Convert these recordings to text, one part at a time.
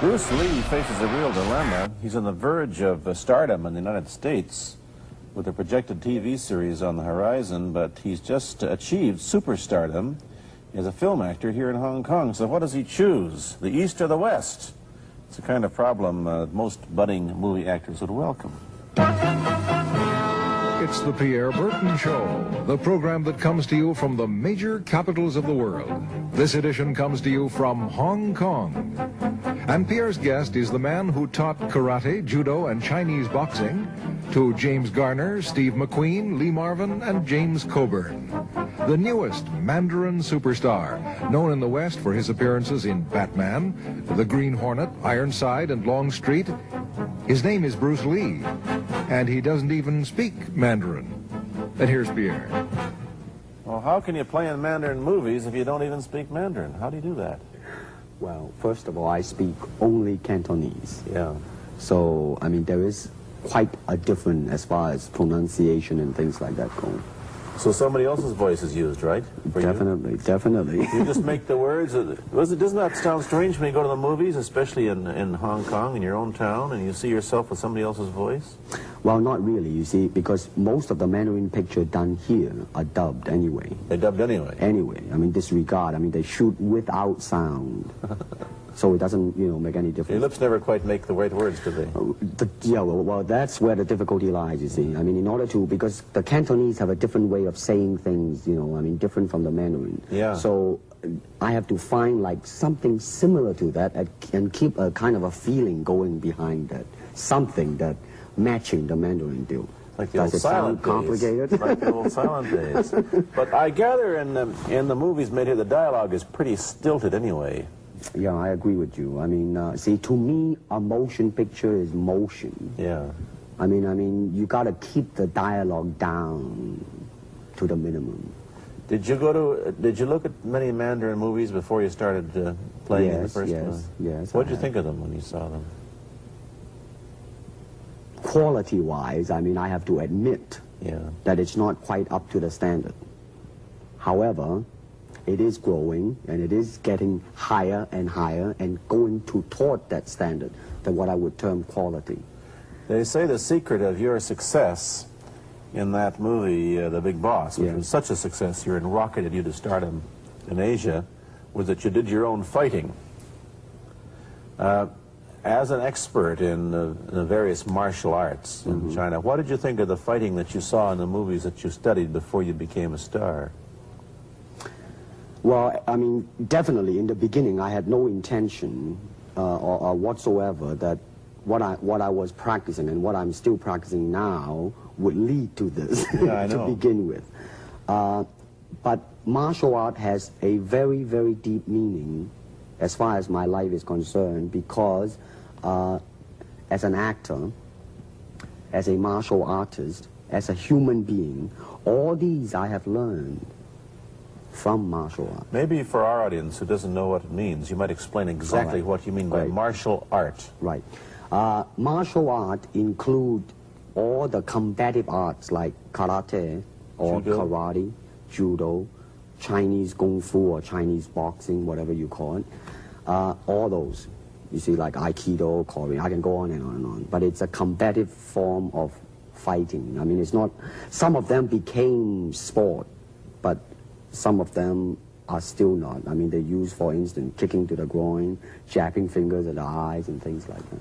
Bruce Lee faces a real dilemma. He's on the verge of stardom in the United States with a projected TV series on the horizon, but he's just achieved superstardom as a film actor here in Hong Kong. So what does he choose, the East or the West? It's a kind of problem most budding movie actors would welcome. It's the Pierre Burton Show, the program that comes to you from the major capitals of the world. This edition comes to you from Hong Kong. And Pierre's guest is the man who taught karate, judo, and Chinese boxing to James Garner, Steve McQueen, Lee Marvin, and James Coburn. The newest Mandarin superstar, known in the West for his appearances in Batman, The Green Hornet, Ironside, and Longstreet. His name is Bruce Lee, and he doesn't even speak Mandarin. And here's Pierre. Well, how can you play in Mandarin movies if you don't even speak Mandarin? How do you do that? Well, first of all, I speak only Cantonese. Yeah. So, I mean, there is quite a difference as far as pronunciation and things like that go. So somebody else's voice is used, right? Definitely, definitely. You just make the words. Doesn't that sound strange when you go to the movies, especially in Hong Kong, in your own town, and you see yourself with somebody else's voice? Well, not really, you see, because most of the Mandarin pictures done here are dubbed anyway. They're dubbed anyway? Anyway. I mean, disregard. I mean, they shoot without sound. So it doesn't, you know, make any difference. Your lips never quite make the right words, do they? Yeah, well, that's where the difficulty lies, you see. I mean, in order to, because the Cantonese have a different way of saying things, you know, I mean, different from the Mandarin. Yeah. So I have to find, like, something similar to that and keep a kind of a feeling going behind that. Something that matching the Mandarin deal. Like the old silent days. Complicated? Like the old silent days. But I gather in the movies made here, the dialogue is pretty stilted anyway. Yeah, I agree with you. I mean, see, to me, a motion picture is motion. Yeah. I mean, you got to keep the dialogue down to the minimum. Did you look at many Mandarin movies before you started playing in the first one? Yes. What did you think of them when you saw them? Quality-wise, I mean, I have to admit that it's not quite up to the standard. However, it is growing, and it is getting higher and higher and going toward that standard, that what I would term quality. They say the secret of your success in that movie, The Big Boss, which was such a success here and rocketed you to stardom in Asia, was that you did your own fighting. As an expert in the various martial arts in China, what did you think of the fighting that you saw in the movies that you studied before you became a star? Well, I mean, definitely in the beginning I had no intention or whatsoever that what I was practicing and what I'm still practicing now would lead to this to begin with. But martial art has a very, very deep meaning as far as my life is concerned, because as an actor, as a martial artist, as a human being, all these I have learned from martial art. Maybe for our audience who doesn't know what it means, you might explain exactly what you mean by martial art. Right. Martial art include all the combative arts like karate or karate, judo, Chinese kung fu or Chinese boxing, whatever you call it. All those. You see, like Aikido, Korean, I can go on and on and on. But it's a combative form of fighting. I mean, it's not, some of them became sport, but some of them are still not. I mean, they use, for instance, kicking to the groin, jabbing fingers at the eyes, and things like that.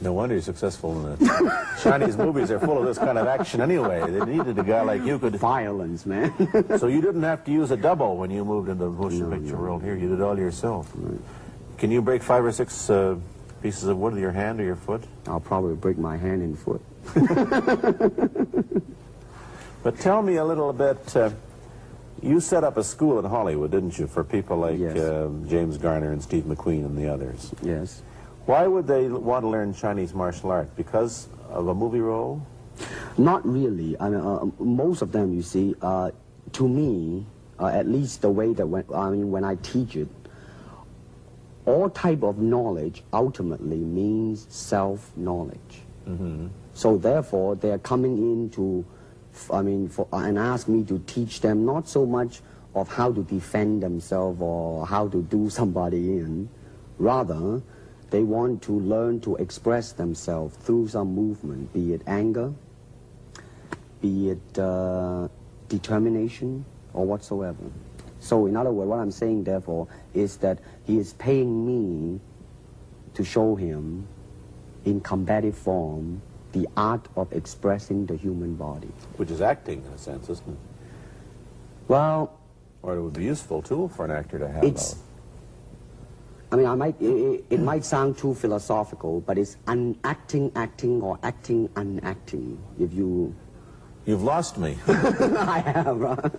No wonder you're successful in the Chinese movies. Are full of this kind of action anyway. They needed a guy like you could... Violence, man. So you didn't have to use a double when you moved into the motion picture world here. You did it all yourself. Right. Can you break 5 or 6 pieces of wood with your hand or your foot? I'll probably break my hand and foot. But tell me a little bit... you set up a school in Hollywood, didn't you, for people like James Garner and Steve McQueen and the others? Yes. Why would they want to learn Chinese martial art? Because of a movie role? Not really. I mean, most of them, you see, to me, at least the way that when I teach it, all type of knowledge ultimately means self-knowledge. So therefore, they're coming in to, and ask me to teach them not so much of how to defend themselves or how to do somebody in, Rather, they want to learn to express themselves through some movement, be it anger, be it determination, or whatsoever. So in other words, what I'm saying, therefore, is that he is paying me to show him in combative form the art of expressing the human body. Which is acting, in a sense, isn't it? Well... Or it would be a useful tool for an actor to have. It's... I mean, it might sound too philosophical, but it's acting, or acting, unacting, if you... You've lost me. I have, right?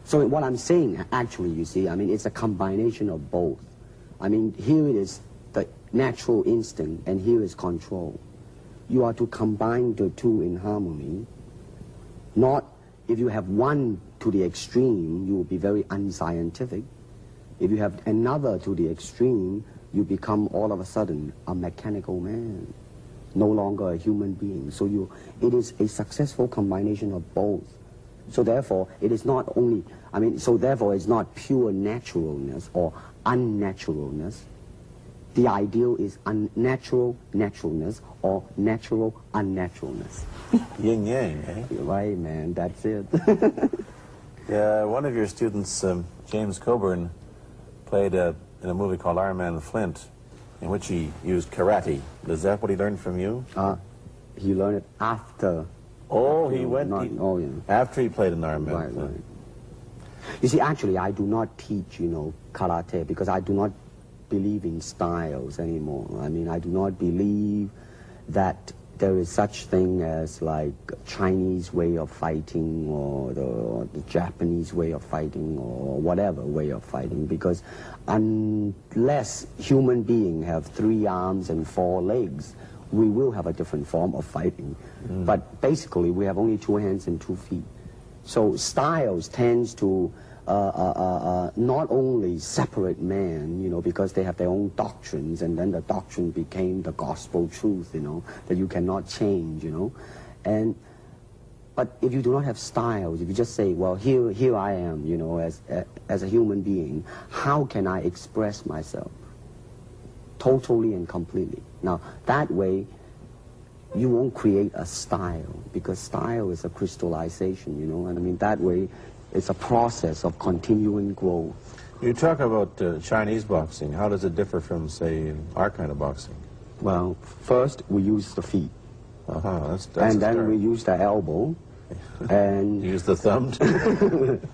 So what I'm saying, actually, you see, I mean, it's a combination of both. I mean, here it is the natural instinct, and here is control. You are to combine the two in harmony. Not, if you have one to the extreme, you will be very unscientific. If you have another to the extreme, you become all of a sudden a mechanical man, no longer a human being. So it is a successful combination of both. So therefore, it is not only, I mean, so therefore it's not pure naturalness or unnaturalness. The ideal is unnatural naturalness or natural unnaturalness. Yin yang, eh? Right, man, that's it. Yeah, one of your students, James Coburn, played in a movie called Iron Man Flint, in which he used karate. Is that what he learned from you? He learned it after. Oh, he went... Oh, yeah. After he played in Iron Man Right, Flint. right. You see, actually, I do not teach, karate, because I do not believe in styles anymore. I mean, I do not believe that there is such thing as like Chinese way of fighting or the Japanese way of fighting or whatever way of fighting, because unless human beings have 3 arms and 4 legs, we will have a different form of fighting. But basically, we have only 2 hands and 2 feet. So styles tends to not only separate man, because they have their own doctrines, and then the doctrine became the gospel truth, that you cannot change, But if you do not have styles, if you just say, well, here I am, as a human being, how can I express myself totally and completely? Now, that way, you won't create a style, because style is a crystallization, and I mean, that way, it's a process of continuing growth. You talk about Chinese boxing. How does it differ from, say, our kind of boxing? Well, first, we use the feet. That's and then we use the elbow. And you use the thumb,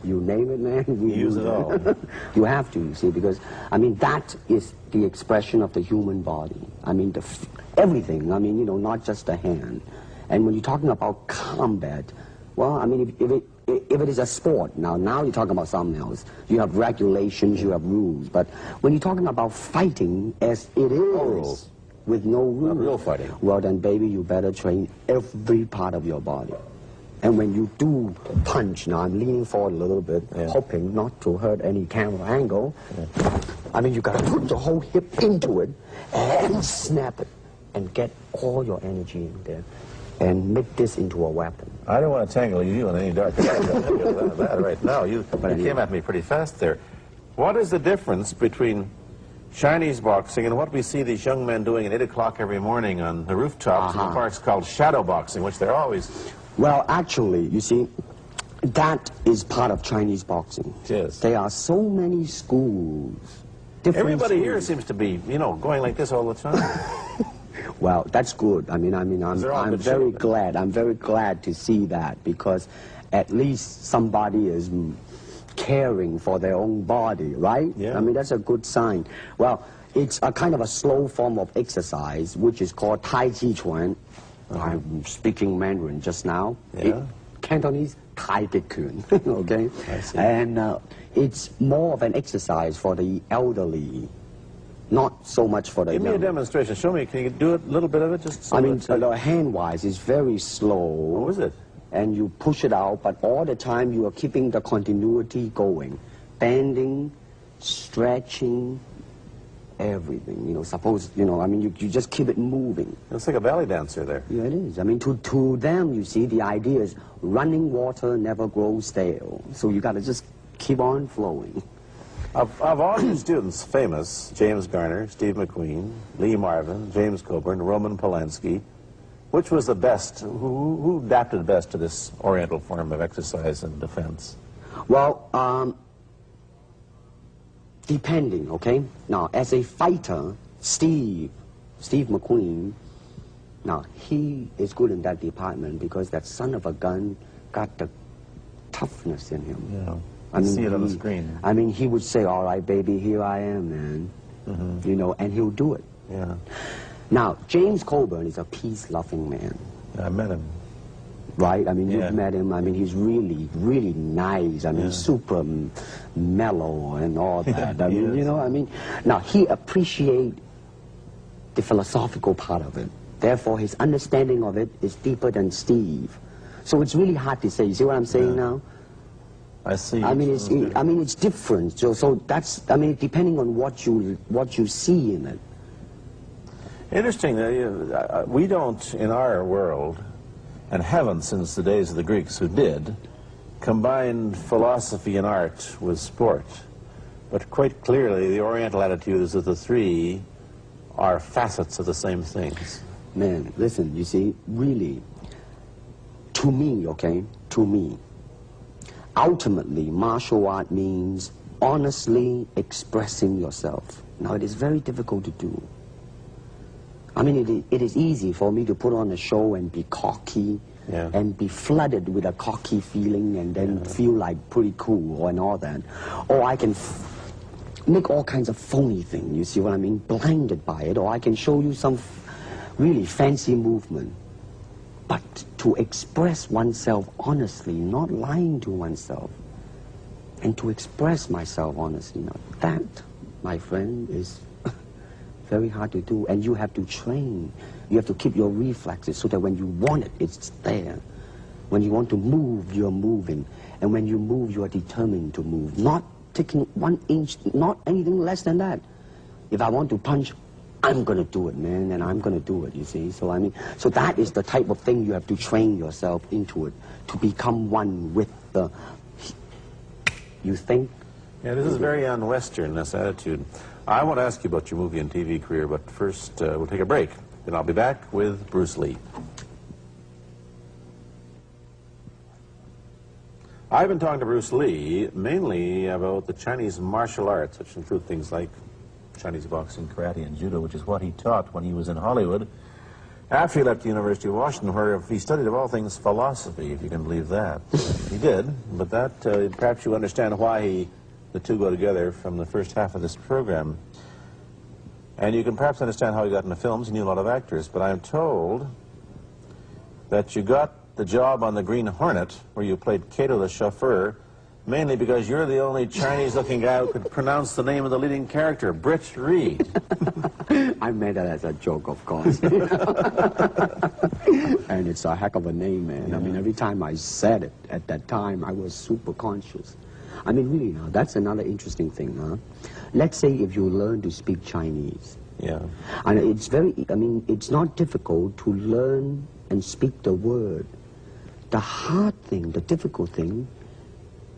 you name it, man. We use it all. You have to, you see, because, I mean, that is the expression of the human body. I mean, everything, I mean, not just the hand. And when you're talking about combat, well, I mean, if it is a sport, now you're talking about something else. You have regulations, you have rules. But when you're talking about fighting as it is, with no rules, real fighting, well, then, baby, you better train every part of your body. And when you do punch, now I'm leaning forward a little bit, hoping not to hurt any camera angle. I mean, you got to put the whole hip into it and snap it and get all your energy in there and make this into a weapon. I don't want to tangle you in any dark that right now. You came at me pretty fast there. What is the difference between Chinese boxing and what we see these young men doing at 8 o'clock every morning on the rooftops in the parks called shadow boxing, which they're always... Well, actually, you see, that is part of Chinese boxing. Yes. There are so many schools. Everybody here seems to be, going like this all the time. Well, that's good. I'm very glad. I'm very glad to see that, because at least somebody is caring for their own body, right? Yeah. I mean, that's a good sign. Well, it's a kind of a slow form of exercise, which is called Tai Chi Chuan. I'm speaking Mandarin just now. Yeah. Cantonese, Tai Chi Chuan, okay? I see. And it's more of an exercise for the elderly, not so much for the Give me a demonstration. Show me. Can you do a little bit of it? Just so hand-wise, it's very slow. Oh, is it? And you push it out, but all the time you are keeping the continuity going. Bending, stretching, everything, you just keep it moving. It's like a belly dancer there. Yeah, it is. I mean, to them, you see, the idea is running water never grows stale. So you got to just keep on flowing. Of all your students, famous, James Garner, Steve McQueen, Lee Marvin, James Coburn, Roman Polanski, which was the best, who adapted best to this Oriental form of exercise and defense? Well, depending, okay? Now, as a fighter, Steve McQueen, now, he is good in that department because that son of a gun got the toughness in him. Yeah, I mean, see it on the screen. I mean, he would say, all right, baby, here I am, man. Mm-hmm. You know, and he'll do it. Yeah. Now, James Coburn is a peace-loving man. I met him. Right? I mean, Yeah. you've met him. I mean, he's really, really nice. I mean, Yeah. super mellow and all that. Yeah, I mean, he you is. know, I mean, now, he appreciates the philosophical part of it. Therefore, his understanding of it is deeper than Steve. So it's really hard to say. You see what I'm saying Yeah. now? I see. I mean, it's different. So that's, I mean, depending on what you see in it. Interesting. We don't, in our world, and haven't since the days of the Greeks who did, combine philosophy and art with sport. But quite clearly, the Oriental attitude is that the three are facets of the same things. Man, listen, you see, really, to me, okay, to me, ultimately, martial art means honestly expressing yourself. Now, it is very difficult to do. I mean, it is easy for me to put on a show and be cocky, Yeah. and be flooded with a cocky feeling and then feel like pretty cool and all that. Or I can make all kinds of phony things, you see what I mean, blinded by it. Or I can show you some really fancy movement. But to express oneself honestly, not lying to oneself, and to express myself honestly, now that, my friend, is very hard to do. And you have to train. You have to keep your reflexes so that when you want it, it's there. When you want to move, you're moving. And when you move, you are determined to move. Not taking 1 inch, not anything less than that. If I want to punch, I'm going to do it, man, and I'm going to do it, you see. So, I mean, so that is the type of thing you have to train yourself into it, to become one with the, you think? Yeah, this is very un-Western, this attitude. I want to ask you about your movie and TV career, but first we'll take a break. Then I'll be back with Bruce Lee. I've been talking to Bruce Lee mainly about the Chinese martial arts, which include things like Chinese boxing, karate, and judo, which is what he taught when he was in Hollywood. After he left the University of Washington, where he studied, of all things, philosophy, if you can believe that. He did, but that, perhaps you understand why the two go together from the first half of this program. And you can perhaps understand how he got into films. He knew a lot of actors, but I'm told that you got the job on the Green Hornet, where you played Cato the chauffeur, mainly because you're the only Chinese-looking guy who could pronounce the name of the leading character, Britt Reed. I meant that as a joke, of course. And it's a heck of a name, man. Yeah. I mean, every time I said it at that time, I was super conscious. I mean, really now, that's another interesting thing, huh? Let's say if you learn to speak Chinese. Yeah. And it's very, I mean, it's not difficult to learn and speak the word. The hard thing, the difficult thing,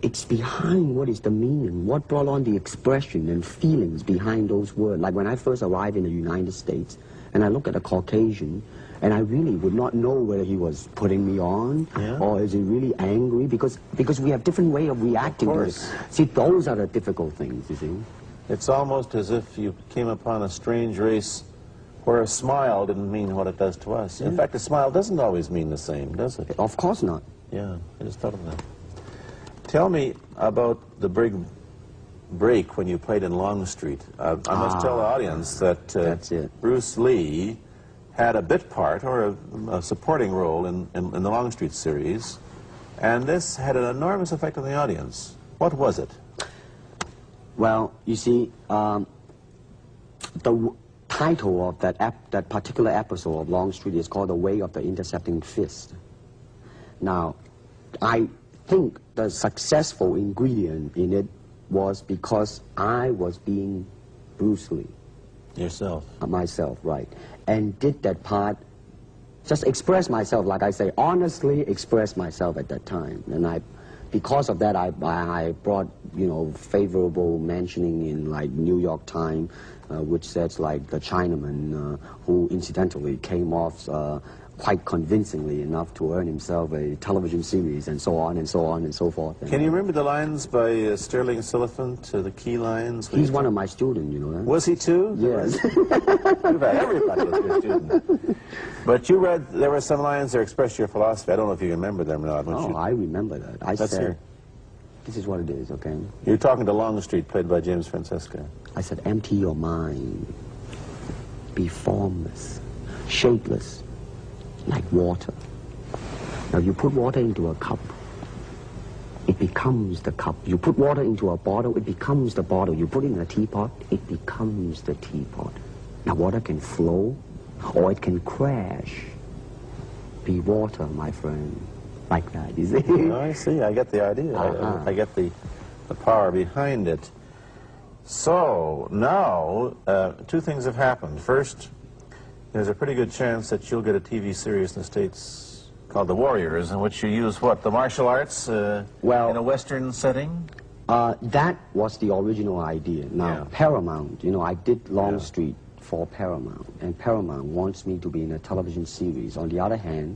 it's behind what is the meaning, what brought on the expression and feelings behind those words. Like when I first arrived in the United States, and I look at a Caucasian, and I really would not know whether he was putting me on, or is he really angry, because we have different way of reacting to it. See, those are the difficult things, you see. It's almost as if you came upon a strange race where a smile didn't mean what it does to us. In fact, a smile doesn't always mean the same, does it? Of course not. Yeah, I just thought of that. Tell me about the big break when you played in Longstreet. I must tell the audience that that's it. Bruce Lee had a bit part, or a supporting role in the Longstreet series, and this had an enormous effect on the audience. What was it? Well, you see, the title of that particular episode of Longstreet is called The Way of the Intercepting Fist. Now, I think the successful ingredient in it was because I was being Bruce Lee. Yourself. Myself, right. And did that part, just express myself, like I say, honestly express myself at that time. And I because of that, I brought, you know, favorable mentioning in like New York Times, which says like the Chinaman who incidentally came off quite convincingly enough to earn himself a television series, and so on and so on and so forth. And can you remember the lines by Sterling Siliphant, the key lines? He's one of my students, you know that? Was he too? Yes. Everybody was your student. But you read, there were some lines that expressed your philosophy. I don't know if you remember them or not. Oh, I remember that. I Let's said, hear. this is what it is, okay? You're talking to Longstreet, played by James Francesca. I said, empty your mind. Be formless, shapeless, like water. Now you put water into a cup, it becomes the cup. You put water into a bottle, it becomes the bottle. You put it in a teapot, it becomes the teapot. Now water can flow, or it can crash. Be water, my friend. Like that, you see? Oh, I see. I get the idea. I get the power behind it. So, now, two things have happened. First, there's a pretty good chance that you'll get a TV series in the States called The Warriors, in which you use, what, the martial arts in a Western setting? That was the original idea. Now, Paramount, you know, I did Longstreet for Paramount, and Paramount wants me to be in a television series. On the other hand,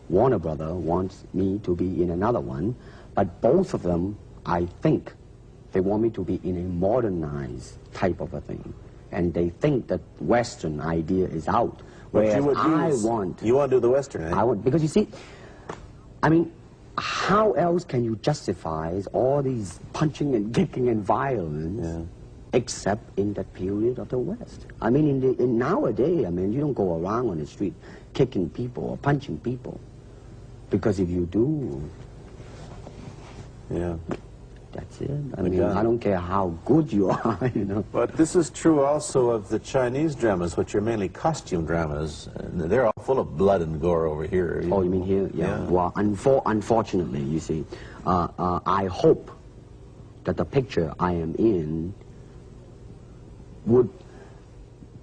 Warner Brother wants me to be in another one, but both of them, I think, they want me to be in a modernized type of a thing. And they think that Western idea is out. Whereas you want to do the Western, eh? I want, because you see, I mean, how else can you justify all these punching and kicking and violence except in that period of the West? I mean, in nowadays, I mean, you don't go around on the street kicking people or punching people. Because if you do, that's it. I mean, I don't care how good you are, you know. But this is true also of the Chinese dramas, which are mainly costume dramas. And they're all full of blood and gore over here. Oh, you mean here? Yeah. Well, unfortunately, you see, I hope that the picture I am in would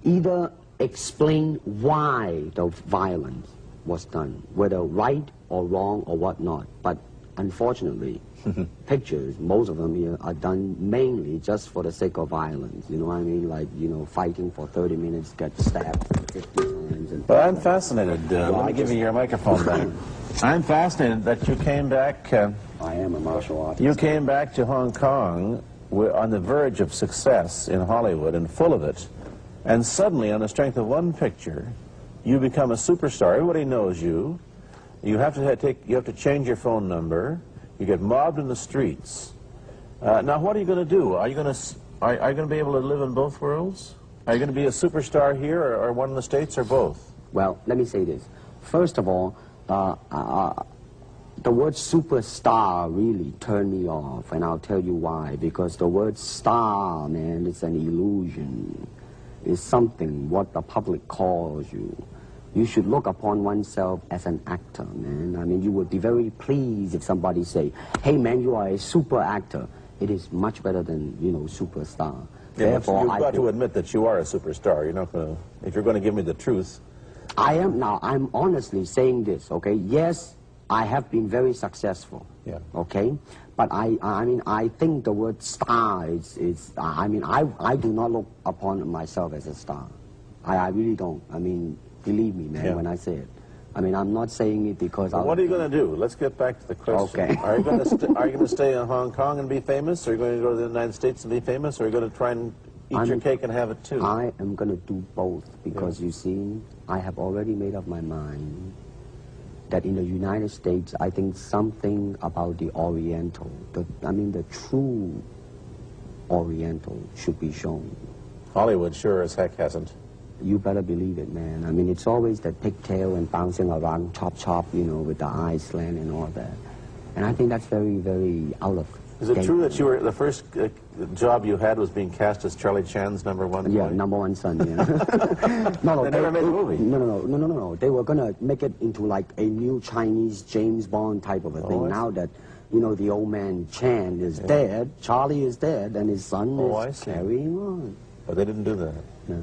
either explain why the violence was done, whether right or wrong or whatnot. But unfortunately, pictures, most of them here, are done mainly just for the sake of violence. You know what I mean? Like, you know, fighting for 30 minutes, get stabbed 50 times. And but I'm fascinated. Let me give you your microphone back. I'm fascinated that you came back. I am a martial artist. You came back to Hong Kong on the verge of success in Hollywood and full of it. And suddenly, on the strength of one picture, you become a superstar. Everybody knows you. You have to change your phone number. You get mobbed in the streets. Now, what are you going to do? Are you going to be able to live in both worlds? Are you going to be a superstar here, or one in the States, or both? Well, let me say this. First of all, the word superstar really turned me off, and I'll tell you why. Because the word star, man, it's an illusion. It's something what the public calls you. You should look upon oneself as an actor, man. I mean, you would be very pleased if somebody say, hey, man, you are a super actor. It is much better than, you know, superstar. Yeah, therefore, you've got to admit that you are a superstar. You're not going to, if you're going to give me the truth. I'm honestly saying this, okay? Yes, I have been very successful, okay? But I mean, I think the word star I mean, I do not look upon myself as a star. I really don't. I mean, believe me, man, when I say it. I mean, I'm not saying it because what are you going to do? Let's get back to the question. Okay. Are you going to stay in Hong Kong and be famous? Or are you going to go to the United States and be famous? Or are you going to try and eat your cake and have it too? I am going to do both because, you see, I have already made up my mind that in the United States, I think something about the Oriental, the true Oriental should be shown. Hollywood sure as heck hasn't. You better believe it, man. I mean, it's always the pigtail and bouncing around, chop, you know, with the eyes slant and all that. And I think that's very, very out of Is it true that you were the first job you had was being cast as Charlie Chan's #1 boy? Yeah, #1 son, yeah. They never made a movie. No. They were going to make it into like a new Chinese James Bond type of a thing. Now that, you know, the old man Chan is dead, Charlie is dead, and his son is carrying on. But they didn't do that. No.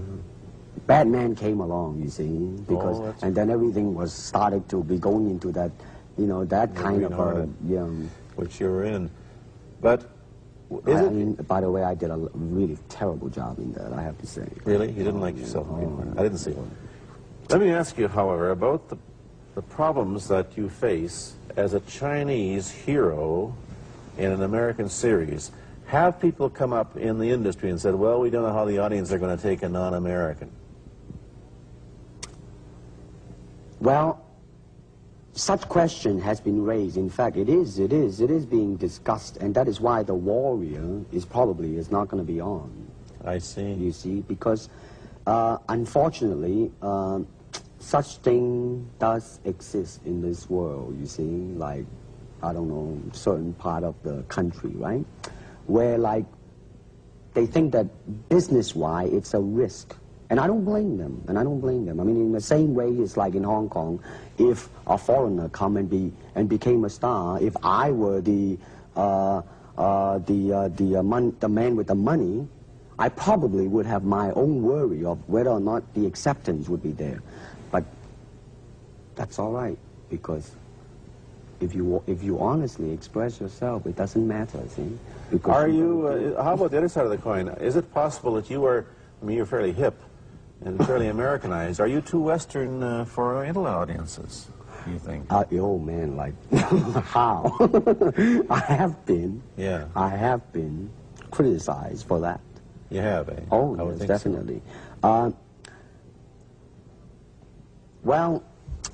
Batman came along, you see, because and then everything was started to be going into that, you know, that kind of which you were in. But is I it... mean, by the way, I did a really terrible job in that, I have to say. Really? You didn't like yourself? I didn't see it. Let me ask you, however, about the problems that you face as a Chinese hero in an American series. Have people come up in the industry and said, well, we don't know how the audience are going to take a non-American? Well, such question has been raised. In fact, it is being discussed, and that is why The Warrior is not going to be on. I see. You see, because unfortunately, such thing does exist in this world, you see, like, I don't know, certain part of the country, right? Where, like, they think that business-wise it's a risk. And I don't blame them, I mean, in the same way it's like in Hong Kong, if a foreigner come and became a star, if I were the man with the money, I probably would have my own worry of whether or not the acceptance would be there. But that's all right, because if you honestly express yourself, it doesn't matter, see? Because are you, how about the other side of the coin? Is it possible that you are, I mean, you're fairly hip and fairly Americanized. Are you too Western for Oriental audiences, do you think? Oh, man, like, how? I have been criticized for that. You have, eh? Oh, yes, definitely. So. Well,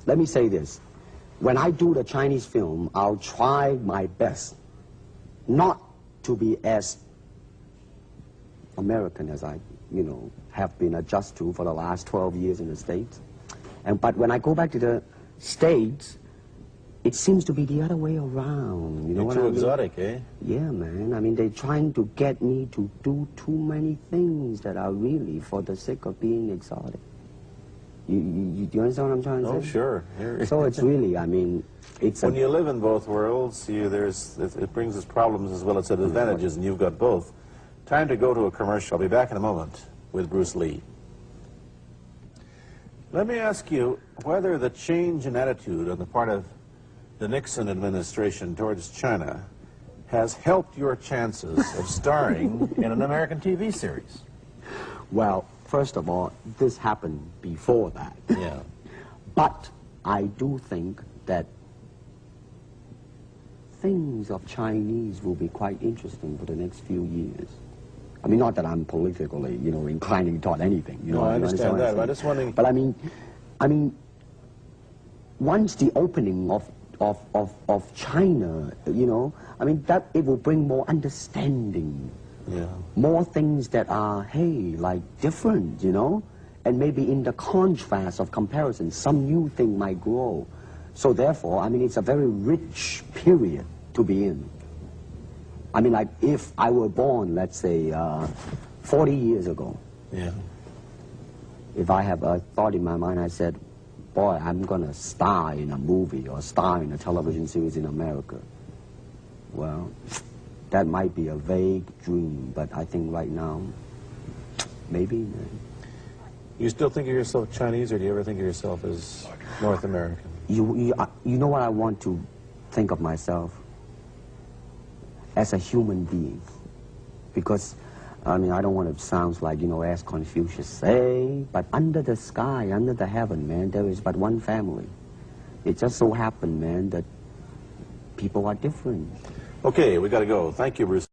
let me say this. When I do the Chinese film, I'll try my best not to be as American as I, have been adjusted to for the last 12 years in the States. But when I go back to the States, it seems to be the other way around. You know what I mean? You're too exotic, eh? Yeah, man. I mean, they're trying to get me to do too many things that are really for the sake of being exotic. You understand what I'm trying to say? Oh, sure. So it's really, I mean, it's when you live in both worlds, it brings us problems as well as advantages, and you've got both. Time to go to a commercial. I'll be back in a moment with Bruce Lee. Let me ask you whether the change in attitude on the part of the Nixon administration towards China has helped your chances of starring in an American TV series. Well, first of all, this happened before that. Yeah. But I do think that things of Chinese will be quite interesting for the next few years. I mean, not that I'm politically, inclining toward anything. No, I understand that. I'm just wondering. But I mean, once the opening of China, I mean, that it will bring more understanding. Yeah. More things that are, hey, like different, and maybe in the contrast of comparison, some new thing might grow. So therefore, I mean, it's a very rich period to be in. I mean, like, if I were born, let's say, 40 years ago, yeah. If I have a thought in my mind, I said, boy, I'm going to star in a movie or star in a television series in America. Well, that might be a vague dream, but I think right now, maybe. You still think of yourself Chinese, or do you ever think of yourself as North American? You know what I want to think of myself? As a human being. Because, I mean, I don't want to sound like, as Confucius say, but under the sky, under the heaven, man, there is but one family. It just so happened, man, that people are different. Okay, we got to go. Thank you, Bruce.